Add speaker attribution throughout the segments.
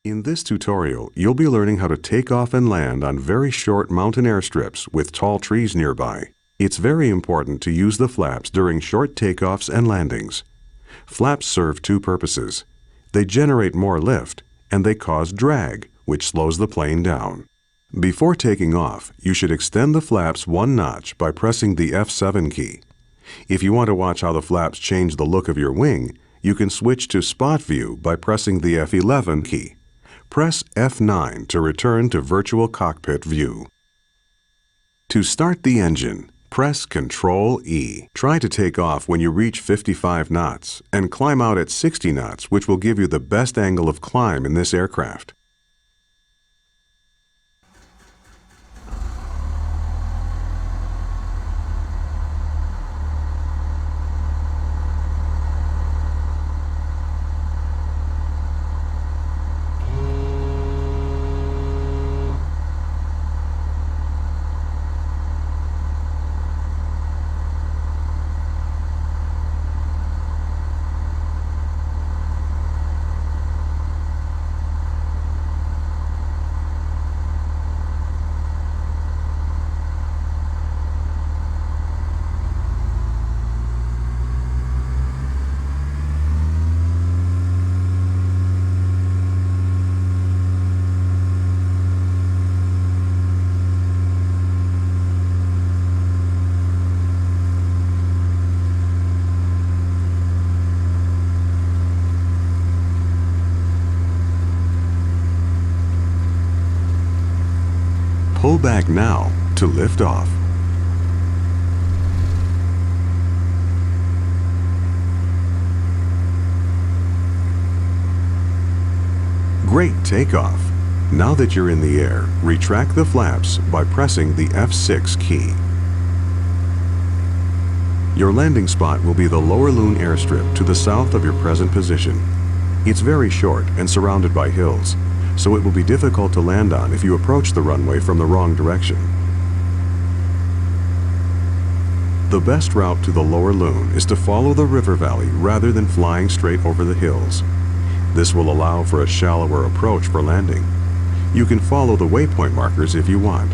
Speaker 1: In this tutorial, you'll be learning how to take off and land on very short mountain airstrips with tall trees nearby. It's very important to use the flaps during short takeoffs and landings. Flaps serve two purposes. They generate more lift, and they cause drag, which slows the plane down. Before taking off, you should extend the flaps one notch by pressing the F7 key. If you want to watch how the flaps change the look of your wing, you can switch to spot view by pressing the F11 key. Press F9 to return to virtual cockpit view. To start the engine, press Ctrl E. Try to take off when you reach 55 knots and climb out at 60 knots, which will give you the best angle of climb in this aircraft. Pull back now to lift off. Great takeoff. Now that you're in the air, retract the flaps by pressing the F6 key. Your landing spot will be the Lower Loon airstrip to the south of your present position. It's very short and surrounded by hills, so it will be difficult to land on if you approach the runway from the wrong direction. The best route to the Lower Loon is to follow the river valley rather than flying straight over the hills. This will allow for a shallower approach for landing. You can follow the waypoint markers if you want.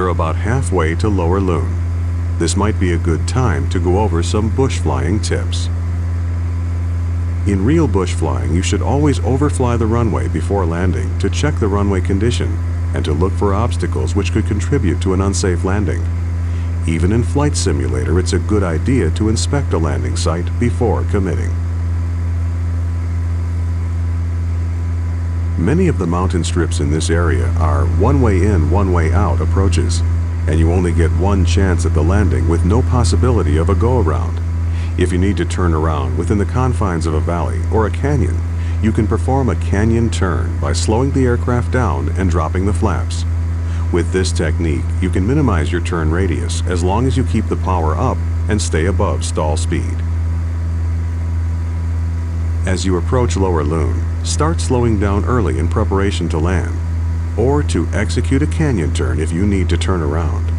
Speaker 1: We're about halfway to Lower Loon. This might be a good time to go over some bush flying tips. In real bush flying, you should always overfly the runway before landing to check the runway condition and to look for obstacles which could contribute to an unsafe landing. Even in Flight Simulator, it's a good idea to inspect a landing site before committing. Many of the mountain strips in this area are one-way in, one-way out approaches, and you only get one chance at the landing with no possibility of a go-around. If you need to turn around within the confines of a valley or a canyon, you can perform a canyon turn by slowing the aircraft down and dropping the flaps. With this technique, you can minimize your turn radius as long as you keep the power up and stay above stall speed. As you approach Lower Loon, start slowing down early in preparation to land, or to execute a canyon turn if you need to turn around.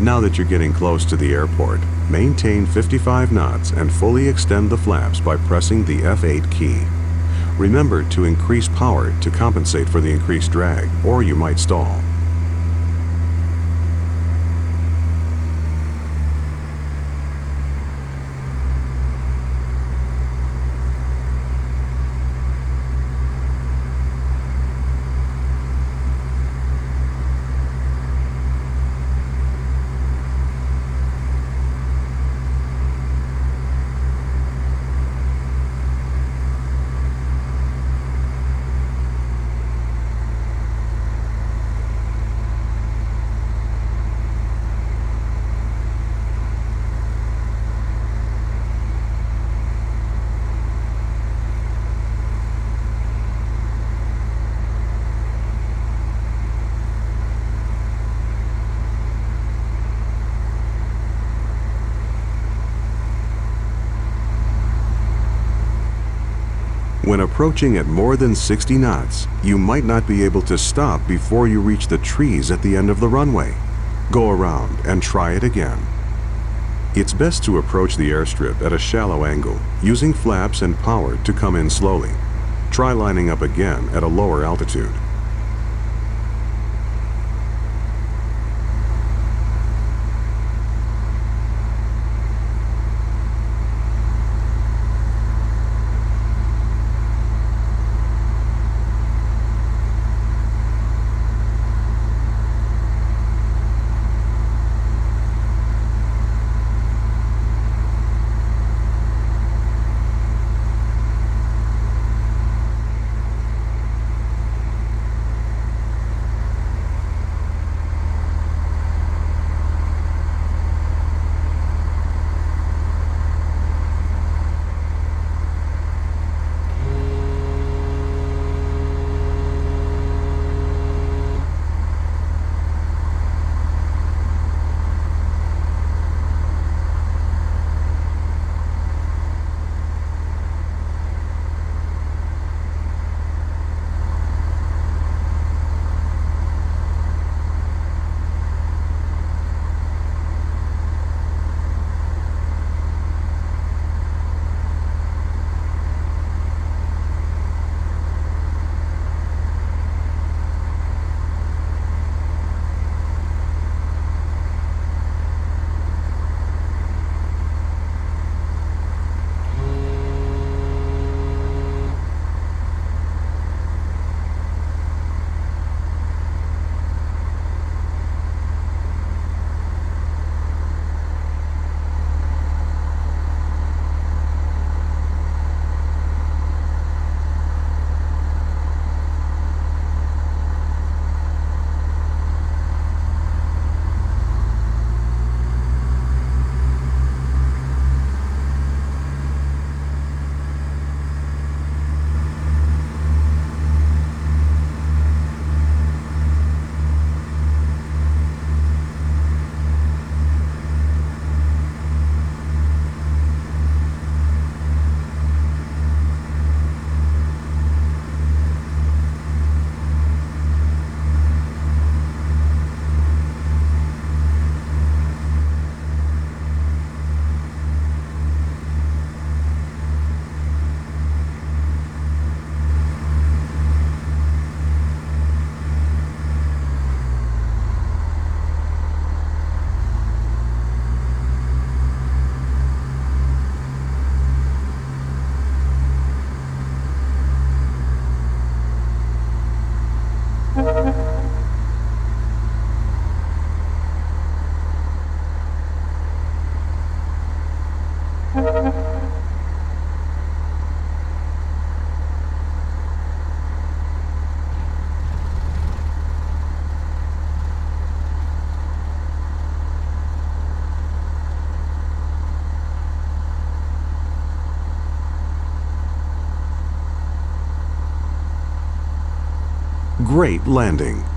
Speaker 1: Now that you're getting close to the airport, maintain 55 knots and fully extend the flaps by pressing the F8 key. Remember to increase power to compensate for the increased drag, or you might stall. When approaching at more than 60 knots, you might not be able to stop before you reach the trees at the end of the runway. Go around and try it again. It's best to approach the airstrip at a shallow angle, using flaps and power to come in slowly. Try lining up again at a lower altitude. great landing.